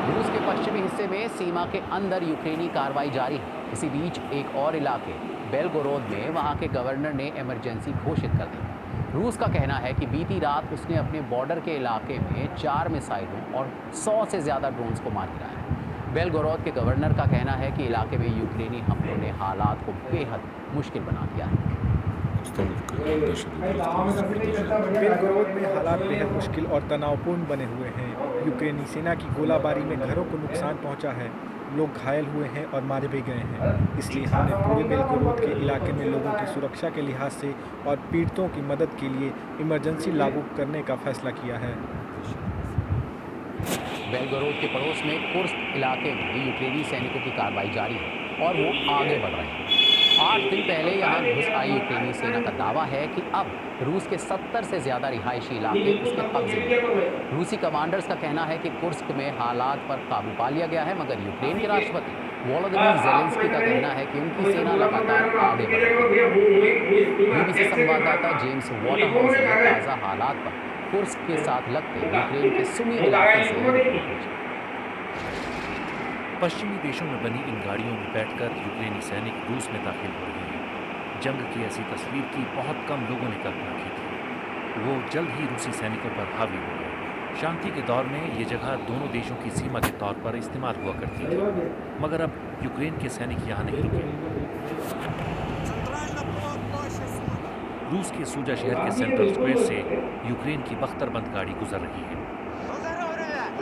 रूस के पश्चिमी हिस्से में सीमा के अंदर यूक्रेनी कार्रवाई जारी है। इसी बीच एक और इलाके बेलगोरोद में वहां के गवर्नर ने इमरजेंसी घोषित कर दी। रूस का कहना है कि बीती रात उसने अपने बॉर्डर के इलाके में 4 मिसाइलों और 100 से ज़्यादा ड्रोन्स को मार गिराया है। बेलगोरोद के गवर्नर का कहना है कि इलाके में यूक्रेनी हमलों ने हालात को बेहद मुश्किल बना दिया है। Обстановка дальше будет продолжаться. बेलगोरोद में हालात बेहद मुश्किल और तनावपूर्ण बने हुए हैं। यूक्रेनी सेना की गोलाबारी में घरों को नुकसान पहुंचा है, लोग घायल हुए हैं और मारे भी गए हैं। इसलिए हमने पूरे बेलगोरोद के इलाके में लोगों की सुरक्षा के लिहाज से और पीड़ितों की मदद के लिए इमरजेंसी लागू करने का फैसला किया है। बेलगोरोद के पड़ोस में कुर्स्क इलाके में यूक्रेनी सैनिकों की कार्रवाई जारी है और वो आगे बढ़ रहे हैं। 8 दिन पहले यहाँ घुस आई यूक्रेनी सेना का दावा है कि अब रूस के 70 से ज़्यादा रिहायशी इलाके उसके कब्जे में। रूसी कमांडर्स का कहना है कि कुर्स्क में हालात पर काबू पा लिया गया है, मगर यूक्रेन के राष्ट्रपति वोलोदिमीर ज़ेलेंस्की का कहना है कि उनकी सेना लगातार आगे बढ़ रही है। बीबीसी संवाददाता जेम्स वॉटरहाउस ने ताज़ा हालात पर कुर्स्क के साथ लगते यूक्रेन के सुमी इलाके से रिपोर्ट भेजी। पश्चिमी देशों में बनी इन गाड़ियों में बैठकर यूक्रेनी सैनिक रूस में दाखिल हो रहे हैं। जंग की ऐसी तस्वीर की बहुत कम लोगों ने कल्पना की थी। वो जल्द ही रूसी सैनिकों पर हावी हो गए। शांति के दौर में ये जगह दोनों देशों की सीमा के तौर पर इस्तेमाल हुआ करती थी, मगर अब यूक्रेन के सैनिक यहाँ नहीं रुके। रूस के सूजा शहर के सेंट्रल स्क्वायर से यूक्रेन की बख्तरबंद गाड़ी गुजर रही है।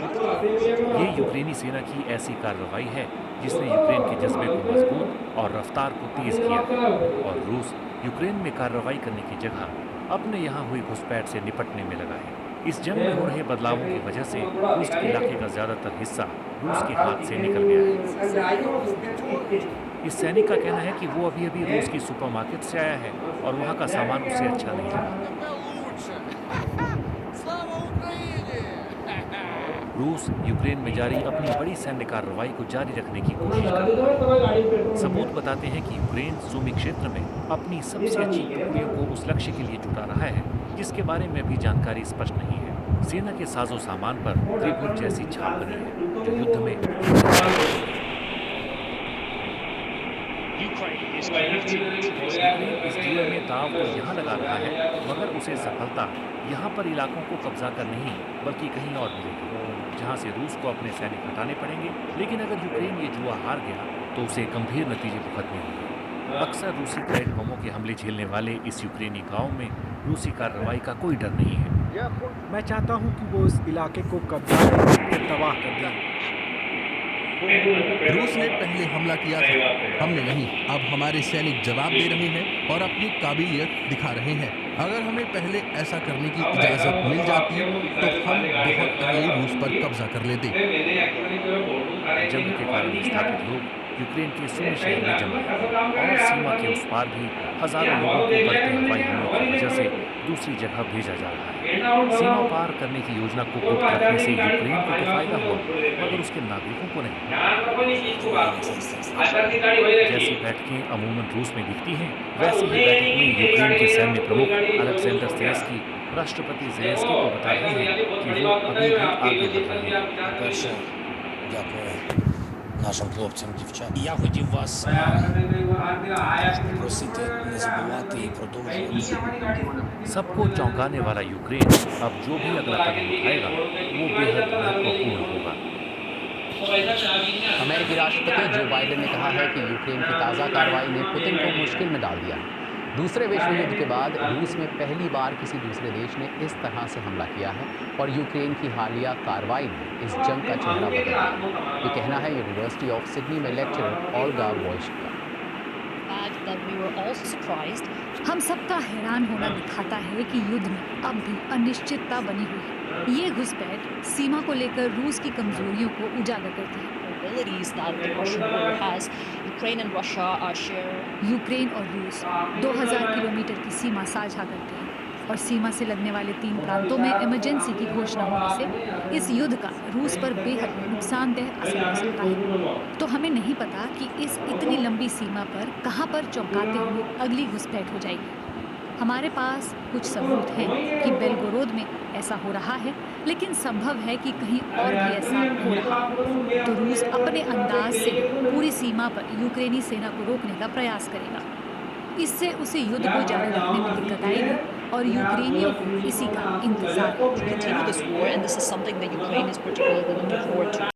ये यूक्रेनी सेना की ऐसी कार्रवाई है जिसने यूक्रेन के जज्बे को मजबूत और रफ्तार को तेज किया है, और रूस यूक्रेन में कार्रवाई करने की जगह अपने यहाँ हुई घुसपैठ से निपटने में लगा है। इस जंग में हो रहे बदलावों की वजह से कुर्स्क इलाके का ज्यादातर हिस्सा रूस के हाथ से निकल गया है। इस सैनिक का कहना है कि वो अभी अभी रूस की सुपरमार्केट से आया है और वहाँ का सामान उसे अच्छा नहीं लगा। रूस यूक्रेन में जारी अपनी बड़ी सैन्य कार्रवाई को जारी रखने की कोशिश कर रहा है। सबूत बताते हैं कि यूक्रेन सूमी क्षेत्र में अपनी सबसे अच्छी टुकड़ियों को उस लक्ष्य के लिए जुटा रहा है जिसके बारे में भी जानकारी स्पष्ट नहीं है। सेना के साजो सामान पर त्रिभुज जैसी छाप बनी है जो युद्ध में इस जुए में दांव तो यहाँ लगा रहा है, मगर उसे सफलता यहाँ पर इलाकों को कब्जा कर नहीं बल्कि कहीं और मिलेगी, जहाँ से रूस को अपने सैनिक हटाने पड़ेंगे। लेकिन अगर यूक्रेन ये जुआ हार गया तो उसे गंभीर नतीजे भुगतने होंगे। अक्सर रूसी क्लाइड बमों के हमले झेलने वाले इस यूक्रेनी गांव में रूसी कार्रवाई का कोई डर नहीं है। मैं चाहता हूँ कि वो इस इलाके को कब्जा करके तबाह कर दें। रूस ने पहले हमला किया था, हमने नहीं। अब हमारे सैनिक जवाब दे रहे हैं और अपनी काबिलियत दिखा रहे हैं। अगर हमें पहले ऐसा करने की इजाज़त मिल जाती तो हम बहुत पहले रूस पर कब्जा कर लेते। जंग के कारण विस्थापित लोग यूक्रेन के सुमी शहर में जमा हैं और सीमा के उस पार भी हजारों लोगों को बढ़ते हवाई हमलों की वजह से दूसरी जगह भेजा जा रहा है। सीमा पार करने की योजना को गुप्त रखने से यूक्रेन को तो फायदा हुआ, मगर उसके नागरिकों को नहीं। जैसी बैठकें अमूमन रूस में दिखती हैं, वैसी ही बैठक में यूक्रेन के सैन्य प्रमुख अलेक्जेंडर सेलेंस्की राष्ट्रपति ज़ेलेंस्की को बता रहे हैं कि वो अभी भी आगे बढ़ रहे हैं। Перше, дякую нашим хлопцям, дівчатам. Я хотів вас попросити не забувати і продовжувати. सबको चौंकाने वाला यूक्रेन अब जो भी अगला कदम उठाएगा वो बेहद महत्वपूर्ण होगा। अमेरिकी राष्ट्रपति जो बाइडेन ने कहा है कि यूक्रेन की ताज़ा कार्रवाई ने पुतिन को मुश्किल में डाल दिया है। दूसरे विश्व युद्ध के बाद रूस में पहली बार किसी दूसरे देश ने इस तरह से हमला किया है और यूक्रेन की हालिया कार्रवाई ने इस जंग का चेहरा बदल दिया। ये कहना है यूनिवर्सिटी ऑफ सिडनी में लेक्चरर ओल्गा वॉइश्क का। हम सबका हैरान होना दिखाता है कि युद्ध में अब भी अनिश्चितता बनी हुई है। ये घुसपैठ सीमा को लेकर रूस की कमजोरियों को उजागर करती है। यूक्रेन और रूस 2000 किलोमीटर की सीमा साझा करते हैं और सीमा से लगने वाले 3 प्रांतों में इमरजेंसी की घोषणा होने से इस युद्ध का रूस पर बेहद नुकसानदेह असर हो सकता है। तो हमें नहीं पता कि इस इतनी लंबी सीमा पर कहां पर चौंकाते हुए अगली घुसपैठ हो जाएगी। हमारे पास कुछ सबूत हैं कि बेलगोरोद में ऐसा हो रहा है, लेकिन संभव है कि कहीं और भी ऐसा हो रहा हो। तो रूस अपने अंदाज से पूरी सीमा पर यूक्रेनी सेना को रोकने का प्रयास करेगा। इससे उसे युद्ध को जारी रखने में दिक्कत आएगी और यूक्रेनियों को इसी का इंतजार है। continue this war, and this is something that Ukraine is particularly looking forward to.